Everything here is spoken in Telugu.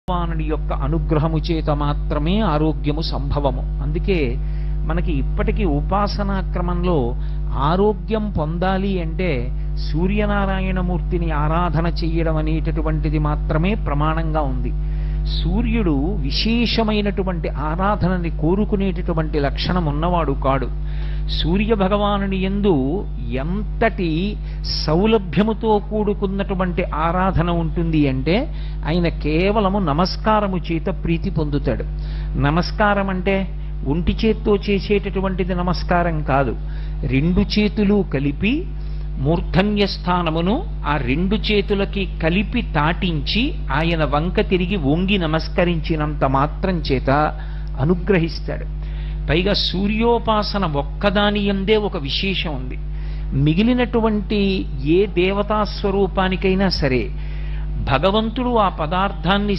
భగవానుడి యొక్క అనుగ్రహము చేత మాత్రమే ఆరోగ్యము సంభవము. అందుకే మనకి ఇప్పటికీ ఉపాసనా క్రమంలో ఆరోగ్యం పొందాలి అంటే సూర్యనారాయణమూర్తిని ఆరాధన చెయ్యడం అనేటటువంటిది మాత్రమే ప్రమాణంగా ఉంది. సూర్యుడు విశేషమైనటువంటి ఆరాధనని కోరుకునేటటువంటి లక్షణం ఉన్నవాడు కాడు. సూర్య భగవానుని యందు ఎంతటి సౌలభ్యముతో కూడుకున్నటువంటి ఆరాధన ఉంటుంది అంటే ఆయన కేవలము నమస్కారము చేత ప్రీతి పొందుతాడు. నమస్కారం అంటే ఒంటి చేత్తో చేసేటటువంటిది నమస్కారం కాదు. రెండు చేతులు కలిపి మూర్ధన్య స్థానమును ఆ రెండు చేతులకి కలిపి తాటించి ఆయన వంక తిరిగి వంగి నమస్కరించినంత మాత్రం చేత అనుగ్రహిస్తాడు. పైగా సూర్యోపాసన ఒక్కదాని యందే ఒక విశేషం ఉంది. మిగిలినటువంటి ఏ దేవతా స్వరూపానికైనా సరే భగవంతుడు ఆ పదార్థాన్ని